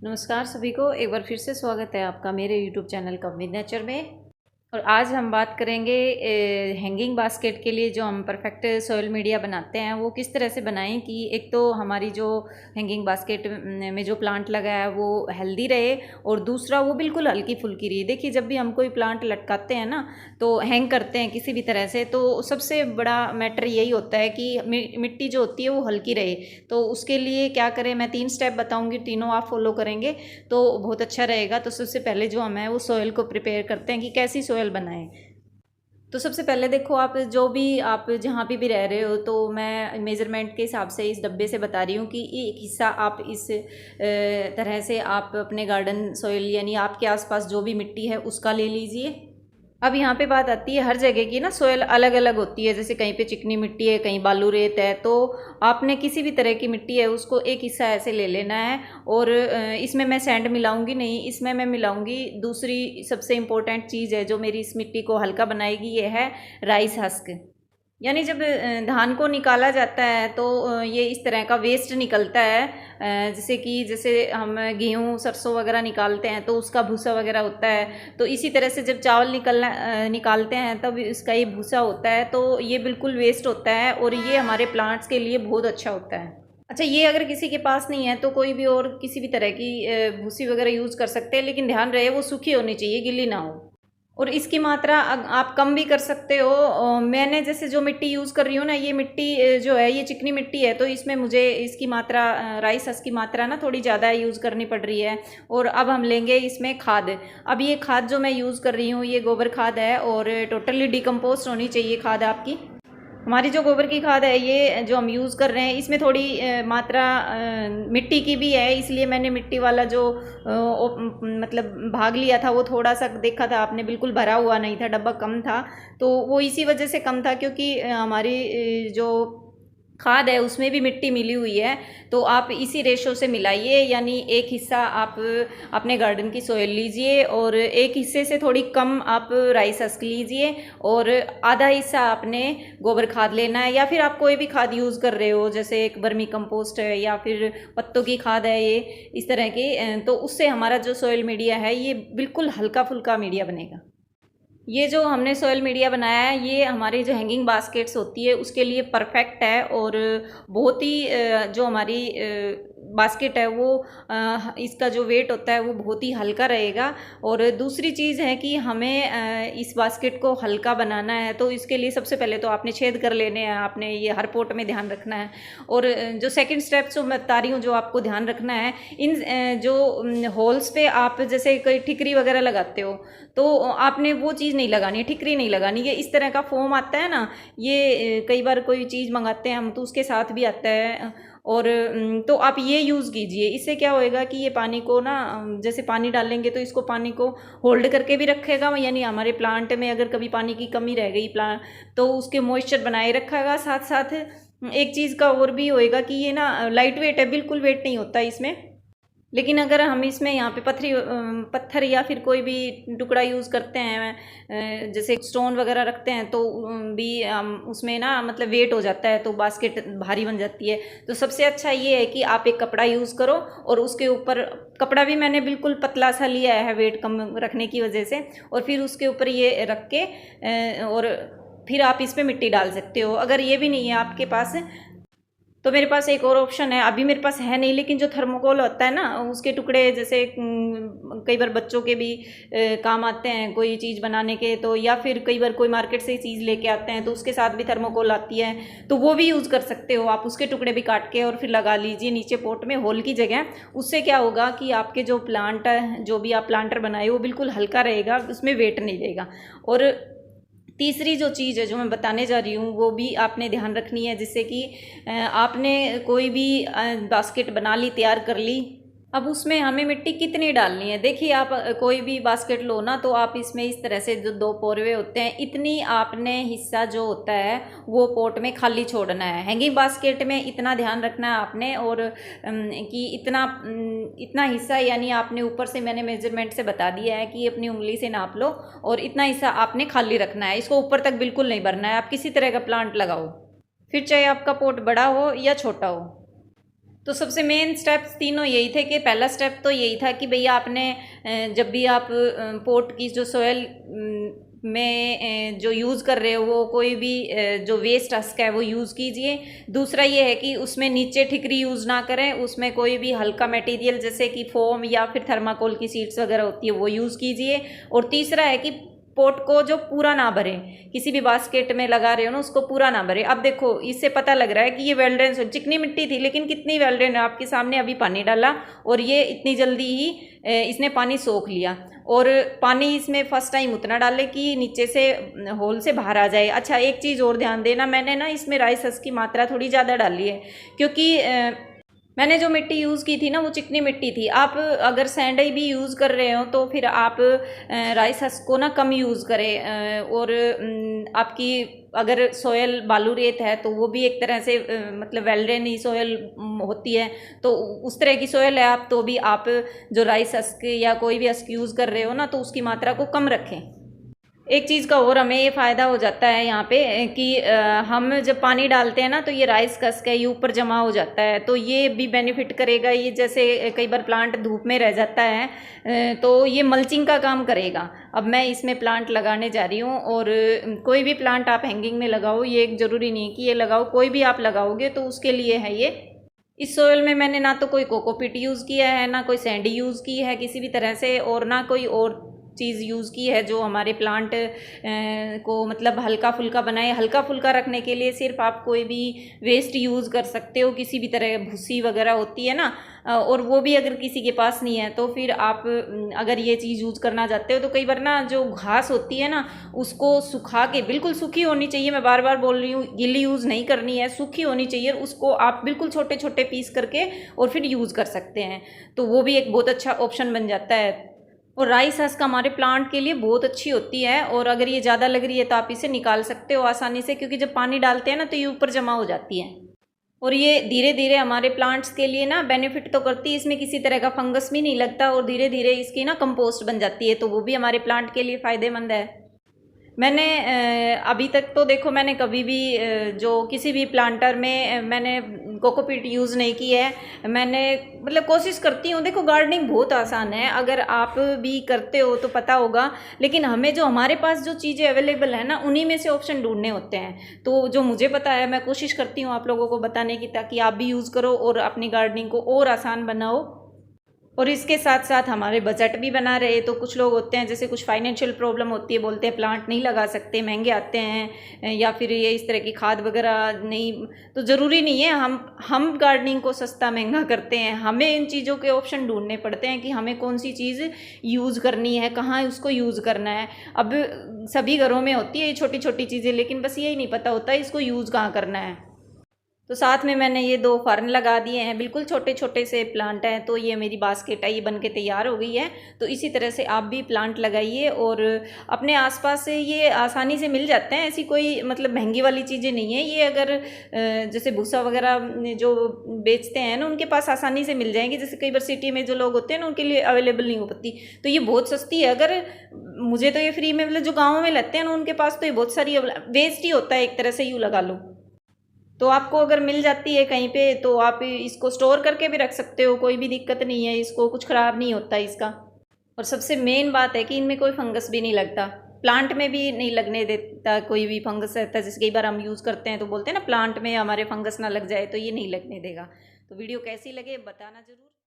नमस्कार सभी को, एक बार फिर से स्वागत है आपका मेरे YouTube channel come with nature में। और आज हम बात करेंगे हैंगिंग बास्केट के लिए जो हम परफेक्ट सॉइल मीडिया बनाते हैं वो किस तरह से बनाएं कि एक तो हमारी जो हैंगिंग बास्केट में जो प्लांट लगा है वो हेल्दी रहे और दूसरा वो बिल्कुल हल्की फुल्की रही। देखिए, जब भी हम कोई प्लांट लटकाते हैं ना तो हैंग करते हैं किसी भी तरह से, तो सबसे बड़ा मैटर यही होता है कि मिट्टी जो होती है वो हल्की रहे। तो उसके लिए क्या करें, मैं 3 स्टेप बताऊँगी, तीनों आप फॉलो करेंगे तो बहुत अच्छा रहेगा। तो सबसे पहले जो हम है वो सॉइल को प्रिपेयर करते हैं कि कैसी सॉइल बनाएं। तो सबसे पहले देखो, आप जहाँ पे भी रह रहे हो तो मैं मेज़रमेंट के हिसाब से इस डब्बे से बता रही हूँ कि एक हिस्सा आप इस तरह से आप अपने गार्डन सॉइल यानी आपके आसपास जो भी मिट्टी है उसका ले लीजिए। अब यहाँ पे बात आती है, हर जगह की ना सॉइल अलग अलग होती है। जैसे कहीं पे चिकनी मिट्टी है, कहीं बालू रेत है, तो आपने किसी भी तरह की मिट्टी है उसको एक हिस्सा ऐसे ले लेना है। और इसमें मैं सैंड मिलाऊंगी नहीं, इसमें मैं मिलाऊंगी दूसरी सबसे इम्पोर्टेंट चीज़ है जो मेरी इस मिट्टी को हल्का बनाएगी, ये है राइस हस्क। यानी जब धान को निकाला जाता है तो ये इस तरह का वेस्ट निकलता है, जैसे हम गेहूँ सरसों वगैरह निकालते हैं तो उसका भूसा वगैरह होता है। तो इसी तरह से जब चावल निकालते हैं तब इसका ये भूसा होता है, तो ये बिल्कुल वेस्ट होता है और ये हमारे प्लांट्स के लिए बहुत अच्छा होता है। अच्छा, ये अगर किसी के पास नहीं है तो कोई भी और किसी भी तरह की भूसी वगैरह यूज़ कर सकते हैं, लेकिन ध्यान रहे वो सूखी होनी चाहिए, गीली ना हो। और इसकी मात्रा आप कम भी कर सकते हो। मैंने जैसे जो मिट्टी यूज़ कर रही हूँ ना, ये मिट्टी जो है ये चिकनी मिट्टी है, तो इसमें मुझे इसकी मात्रा राइस हस्क की मात्रा ना थोड़ी ज़्यादा यूज़ करनी पड़ रही है। और अब हम लेंगे इसमें खाद। अब ये खाद जो मैं यूज़ कर रही हूँ ये गोबर खाद है और टोटली डिकम्पोस्ट होनी चाहिए खाद आपकी। हमारी जो गोबर की खाद है ये जो हम यूज़ कर रहे हैं इसमें थोड़ी मात्रा मिट्टी की भी है, इसलिए मैंने मिट्टी वाला जो मतलब भाग लिया था वो थोड़ा सा देखा था आपने, बिल्कुल भरा हुआ नहीं था, डब्बा कम था। तो वो इसी वजह से कम था क्योंकि हमारी जो खाद है उसमें भी मिट्टी मिली हुई है। तो आप इसी रेशो से मिलाइए, यानी एक हिस्सा आप अपने गार्डन की सॉइल लीजिए और एक हिस्से से थोड़ी कम आप राइस हस्क लीजिए और आधा हिस्सा आपने गोबर खाद लेना है, या फिर आप कोई भी खाद यूज़ कर रहे हो जैसे एक वर्मी कंपोस्ट है या फिर पत्तों की खाद है, ये इस तरह की। तो उससे हमारा जो सॉइल मीडिया है ये बिल्कुल हल्का फुल्का मीडिया बनेगा। ये जो हमने सॉइल मीडिया बनाया है ये हमारी जो हैंगिंग बास्केट्स होती है उसके लिए परफेक्ट है और बहुत ही जो हमारी बास्केट है वो इसका जो वेट होता है वो बहुत ही हल्का रहेगा। और दूसरी चीज़ है कि हमें इस बास्केट को हल्का बनाना है, तो इसके लिए सबसे पहले तो आपने छेद कर लेने हैं, आपने ये हर पोट में ध्यान रखना है। और जो सेकंड स्टेप जो मैं बता रही हूँ जो आपको ध्यान रखना है, इन जो होल्स पे आप जैसे कोई ठिकरी वगैरह लगाते हो तो आपने वो चीज़ नहीं लगानी है, ठिकरी नहीं लगानी। ये इस तरह का फोम आता है ना, ये कई बार कोई चीज़ मंगाते हैं हम तो उसके साथ भी आता है, और तो आप ये यूज़ कीजिए। इससे क्या होएगा कि ये पानी को ना जैसे पानी डालेंगे तो इसको पानी को होल्ड करके भी रखेगा, यानी हमारे प्लांट में अगर कभी पानी की कमी रह गई प्लांट तो उसके मॉइस्चर बनाए रखेगा। साथ साथ एक चीज़ का और भी होएगा कि ये ना लाइट वेट है, बिल्कुल वेट नहीं होता इसमें। लेकिन अगर हम इसमें यहाँ पे पत्थर या फिर कोई भी टुकड़ा यूज़ करते हैं जैसे स्टोन वगैरह रखते हैं तो भी उसमें ना मतलब वेट हो जाता है तो बास्केट भारी बन जाती है। तो सबसे अच्छा ये है कि आप एक कपड़ा यूज़ करो और उसके ऊपर, कपड़ा भी मैंने बिल्कुल पतला सा लिया है वेट कम रखने की वजह से, और फिर उसके ऊपर ये रख के और फिर आप इस पर मिट्टी डाल सकते हो। अगर ये भी नहीं है आपके पास तो मेरे पास एक और ऑप्शन है, अभी मेरे पास है नहीं, लेकिन जो थर्मोकोल होता है ना उसके टुकड़े जैसे कई बार बच्चों के भी काम आते हैं कोई चीज़ बनाने के, तो या फिर कई बार कोई मार्केट से चीज़ लेके आते हैं तो उसके साथ भी थर्मोकोल आती है, तो वो भी यूज़ कर सकते हो आप। उसके टुकड़े भी काट के और फिर लगा लीजिए नीचे पोट में होल की जगह। उससे क्या होगा कि आपके जो प्लांट जो भी आप प्लांटर बनाए वो बिल्कुल हल्का रहेगा, उसमें वेट नहीं रहेगा। और तीसरी जो चीज़ है जो मैं बताने जा रही हूँ वो भी आपने ध्यान रखनी है, जिससे कि आपने कोई भी बास्केट बना ली, तैयार कर ली, अब उसमें हमें मिट्टी कितनी डालनी है। देखिए, आप कोई भी बास्केट लो ना तो आप इसमें इस तरह से जो 2 पोरवे होते हैं इतनी आपने हिस्सा जो होता है वो पोट में खाली छोड़ना है। हैंगिंग बास्केट में इतना ध्यान रखना है आपने, और कि इतना हिस्सा, यानी आपने ऊपर से मैंने मेजरमेंट से बता दिया है कि अपनी उंगली से नाप लो, और इतना हिस्सा आपने खाली रखना है, इसको ऊपर तक बिल्कुल नहीं भरना है। आप किसी तरह का प्लांट लगाओ, फिर चाहे आपका पोट बड़ा हो या छोटा हो। तो सबसे मेन स्टेप्स तीनों यही थे कि पहला स्टेप तो यही था कि भैया आपने जब भी आप पोट की जो सोयल में जो यूज़ कर रहे हो वो कोई भी जो वेस्ट हस्क है वो यूज़ कीजिए। दूसरा ये है कि उसमें नीचे ठिकरी यूज़ ना करें, उसमें कोई भी हल्का मटेरियल जैसे कि फोम या फिर थर्माकोल की शीट्स वगैरह होती है वो यूज़ कीजिए। और तीसरा है कि पोट को जो पूरा ना भरें, किसी भी बास्केट में लगा रहे हो ना उसको पूरा ना भरें। अब देखो इससे पता लग रहा है कि ये वेल ड्रेन, चिकनी मिट्टी थी लेकिन कितनी वेल ड्रेन है, आपके सामने अभी पानी डाला और ये इतनी जल्दी ही इसने पानी सोख लिया। और पानी इसमें फर्स्ट टाइम उतना डाले कि नीचे से होल से बाहर आ जाए। अच्छा एक चीज़ और ध्यान देना, मैंने ना इसमें राइस हस्क की मात्रा थोड़ी ज़्यादा डाली है क्योंकि मैंने जो मिट्टी यूज़ की थी ना वो चिकनी मिट्टी थी। आप अगर सैंडई भी यूज़ कर रहे हो तो फिर आप राइस हस्क को ना कम यूज़ करें। और आपकी अगर सोयल बालू रेत है तो वो भी एक तरह से मतलब वेल ड्रेन ही सोयल होती है, तो उस तरह की सोयल है आप तो भी आप जो राइस हस्क या कोई भी हस्क यूज़ कर रहे हो ना तो उसकी मात्रा को कम रखें। एक चीज़ का और हमें ये फ़ायदा हो जाता है यहाँ पे कि हम जब पानी डालते हैं ना तो ये राइस हस्क है ये ऊपर जमा हो जाता है, तो ये भी बेनिफिट करेगा। ये जैसे कई बार प्लांट धूप में रह जाता है तो ये मल्चिंग का काम करेगा। अब मैं इसमें प्लांट लगाने जा रही हूँ और कोई भी प्लांट आप हैंगिंग में लगाओ, ये एक ज़रूरी नहीं है कि ये लगाओ, कोई भी आप लगाओगे तो उसके लिए है ये। इस सोयल में मैंने ना तो कोई कोकोपीट यूज़ किया है, ना कोई सैंडी यूज़ की है किसी भी तरह से, और ना कोई और चीज़ यूज़ की है जो हमारे प्लांट को मतलब हल्का फुल्का बनाए। हल्का फुल्का रखने के लिए सिर्फ आप कोई भी वेस्ट यूज़ कर सकते हो, किसी भी तरह भूसी वगैरह होती है ना, और वो भी अगर किसी के पास नहीं है तो फिर आप अगर ये चीज़ यूज़ करना चाहते हो तो कई बार ना जो घास होती है ना उसको सुखा के, बिल्कुल सूखी होनी चाहिए, मैं बार बार बोल रही हूँ, गीली यूज़ नहीं करनी है, सूखी होनी चाहिए, उसको आप बिल्कुल छोटे छोटे पीस करके और फिर यूज़ कर सकते हैं, तो वो भी एक बहुत अच्छा ऑप्शन बन जाता है। और राइस हस्क हमारे प्लांट के लिए बहुत अच्छी होती है, और अगर ये ज़्यादा लग रही है तो आप इसे निकाल सकते हो आसानी से, क्योंकि जब पानी डालते हैं ना तो ये ऊपर जमा हो जाती है। और ये धीरे धीरे हमारे प्लांट्स के लिए ना बेनिफिट तो करती है, इसमें किसी तरह का फंगस भी नहीं लगता और धीरे धीरे इसकी ना कंपोस्ट बन जाती है, तो वो भी हमारे प्लांट के लिए फ़ायदेमंद है। मैंने अभी तक तो देखो मैंने कभी भी जो किसी भी प्लांटर में मैंने कोकोपीट यूज़ नहीं की है। मैंने मतलब कोशिश करती हूँ, देखो गार्डनिंग बहुत आसान है, अगर आप भी करते हो तो पता होगा, लेकिन हमें जो हमारे पास जो चीज़ें अवेलेबल है ना उन्हीं में से ऑप्शन ढूंढने होते हैं। तो जो मुझे पता है मैं कोशिश करती हूँ आप लोगों को बताने की, ताकि आप भी यूज़ करो और अपनी गार्डनिंग को और आसान बनाओ। और इसके साथ साथ हमारे बजट भी बना रहे। तो कुछ लोग होते हैं जैसे कुछ फाइनेंशियल प्रॉब्लम होती है, बोलते हैं प्लांट नहीं लगा सकते, महंगे आते हैं, या फिर ये इस तरह की खाद वगैरह नहीं, तो ज़रूरी नहीं है हम गार्डनिंग को सस्ता महंगा करते हैं, हमें इन चीज़ों के ऑप्शन ढूंढने पड़ते हैं कि हमें कौन सी चीज़ यूज़ करनी है, कहाँ उसको यूज़ करना है। अब सभी घरों में होती है ये छोटी छोटी चीज़ें, लेकिन बस यही नहीं पता होता इसको यूज़ कहाँ करना है। तो साथ में मैंने ये 2 फर्न लगा दिए हैं, बिल्कुल छोटे छोटे से प्लांट हैं, तो ये मेरी बास्केट है, ये बन के तैयार हो गई है। तो इसी तरह से आप भी प्लांट लगाइए और अपने आसपास से ये आसानी से मिल जाते हैं, ऐसी कोई मतलब महंगी वाली चीज़ें नहीं है ये। अगर जैसे भूसा वगैरह जो बेचते हैं ना उनके पास आसानी से मिल जाएंगे, जैसे कई बार सिटी में जो लोग होते हैं ना उनके लिए अवेलेबल नहीं हो पाती, तो ये बहुत सस्ती है। अगर मुझे तो ये फ्री में, मतलब जो गाँव में लगते हैं ना उनके पास तो ये बहुत सारी, वेस्ट ही होता है एक तरह से, यूँ लगा लो। तो आपको अगर मिल जाती है कहीं पे तो आप इसको स्टोर करके भी रख सकते हो, कोई भी दिक्कत नहीं है, इसको कुछ ख़राब नहीं होता इसका। और सबसे मेन बात है कि इनमें कोई फंगस भी नहीं लगता, प्लांट में भी नहीं लगने देता कोई भी फंगस रहता है। जैसे कई बार हम यूज़ करते हैं तो बोलते हैं ना प्लांट में हमारे फंगस ना लग जाए, तो ये नहीं लगने देगा। तो वीडियो कैसी लगे बताना ज़रूर।